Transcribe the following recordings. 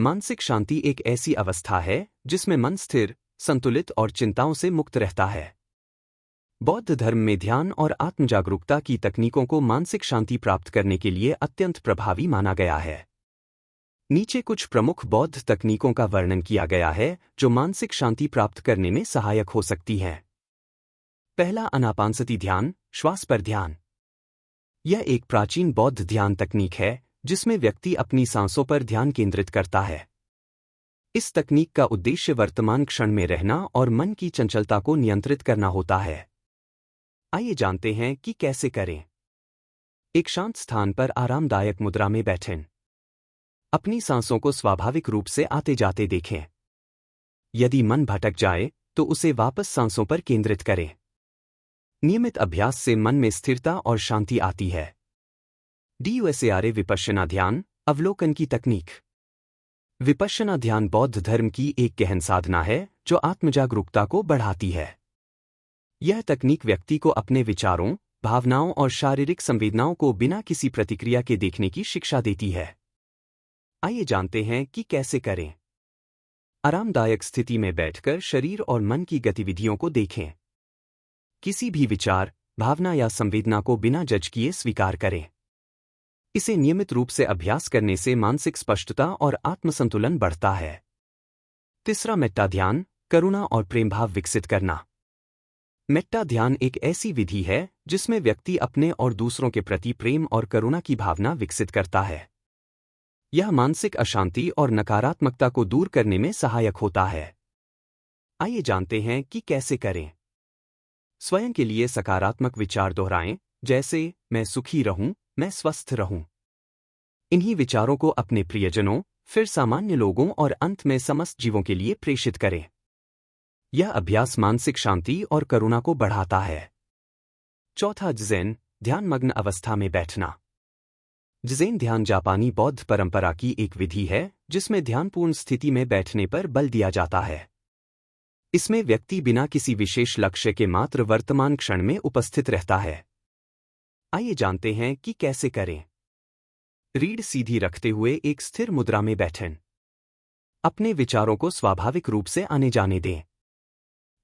मानसिक शांति एक ऐसी अवस्था है जिसमें मन स्थिर, संतुलित और चिंताओं से मुक्त रहता है। बौद्ध धर्म में ध्यान और आत्मजागरूकता की तकनीकों को मानसिक शांति प्राप्त करने के लिए अत्यंत प्रभावी माना गया है। नीचे कुछ प्रमुख बौद्ध तकनीकों का वर्णन किया गया है जो मानसिक शांति प्राप्त करने में सहायक हो सकती हैं। पहला, आनापानसति ध्यान, श्वास पर ध्यान। यह एक प्राचीन बौद्ध ध्यान तकनीक है जिसमें व्यक्ति अपनी सांसों पर ध्यान केंद्रित करता है। इस तकनीक का उद्देश्य वर्तमान क्षण में रहना और मन की चंचलता को नियंत्रित करना होता है। आइए जानते हैं कि कैसे करें। एक शांत स्थान पर आरामदायक मुद्रा में बैठें। अपनी सांसों को स्वाभाविक रूप से आते जाते देखें। यदि मन भटक जाए तो उसे वापस सांसों पर केंद्रित करें। नियमित अभ्यास से मन में स्थिरता और शांति आती है। DUSARA विपश्यना ध्यान, अवलोकन की तकनीक। विपश्यना ध्यान बौद्ध धर्म की एक गहन साधना है जो आत्मजागरूकता को बढ़ाती है। यह तकनीक व्यक्ति को अपने विचारों, भावनाओं और शारीरिक संवेदनाओं को बिना किसी प्रतिक्रिया के देखने की शिक्षा देती है। आइए जानते हैं कि कैसे करें। आरामदायक स्थिति में बैठकर शरीर और मन की गतिविधियों को देखें। किसी भी विचार, भावना या संवेदना को बिना जज किए स्वीकार करें। इसे नियमित रूप से अभ्यास करने से मानसिक स्पष्टता और आत्मसंतुलन बढ़ता है। तीसरा, मेट्टा ध्यान, करुणा और प्रेम भाव विकसित करना। मेट्टा ध्यान एक ऐसी विधि है जिसमें व्यक्ति अपने और दूसरों के प्रति प्रेम और करुणा की भावना विकसित करता है। यह मानसिक अशांति और नकारात्मकता को दूर करने में सहायक होता है। आइए जानते हैं कि कैसे करें। स्वयं के लिए सकारात्मक विचार दोहराएं, जैसे मैं सुखी रहूं, मैं स्वस्थ रहूं। इन्हीं विचारों को अपने प्रियजनों, फिर सामान्य लोगों और अंत में समस्त जीवों के लिए प्रेषित करें। यह अभ्यास मानसिक शांति और करुणा को बढ़ाता है। चौथा, ज़ेन, ध्यानमग्न अवस्था में बैठना। ज़ेन ध्यान जापानी बौद्ध परंपरा की एक विधि है जिसमें ध्यानपूर्ण स्थिति में बैठने पर बल दिया जाता है। इसमें व्यक्ति बिना किसी विशेष लक्ष्य के मात्र वर्तमान क्षण में उपस्थित रहता है। आइए जानते हैं कि कैसे करें। रीढ़ सीधी रखते हुए एक स्थिर मुद्रा में बैठें। अपने विचारों को स्वाभाविक रूप से आने जाने दें।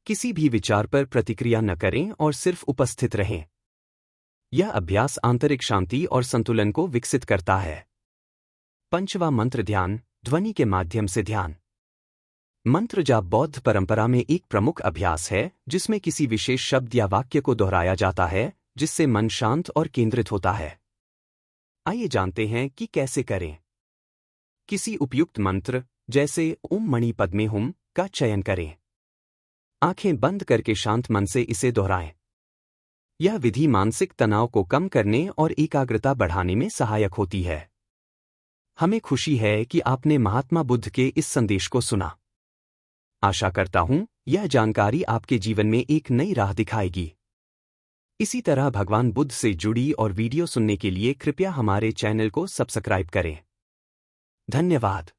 किसी भी विचार पर प्रतिक्रिया न करें और सिर्फ उपस्थित रहें। यह अभ्यास आंतरिक शांति और संतुलन को विकसित करता है। पंचवां, मंत्र ध्यान, ध्वनि के माध्यम से ध्यान। मंत्र जाप बौद्ध परंपरा में एक प्रमुख अभ्यास है जिसमें किसी विशेष शब्द या वाक्य को दोहराया जाता है जिससे मन शांत और केंद्रित होता है। आइए जानते हैं कि कैसे करें। किसी उपयुक्त मंत्र, जैसे ओम मणि पद्मे हुम, का चयन करें। आंखें बंद करके शांत मन से इसे दोहराएं। यह विधि मानसिक तनाव को कम करने और एकाग्रता बढ़ाने में सहायक होती है। हमें खुशी है कि आपने महात्मा बुद्ध के इस संदेश को सुना। आशा करता हूं यह जानकारी आपके जीवन में एक नई राह दिखाएगी। इसी तरह भगवान बुद्ध से जुड़ी और वीडियो सुनने के लिए कृपया हमारे चैनल को सब्सक्राइब करें। धन्यवाद।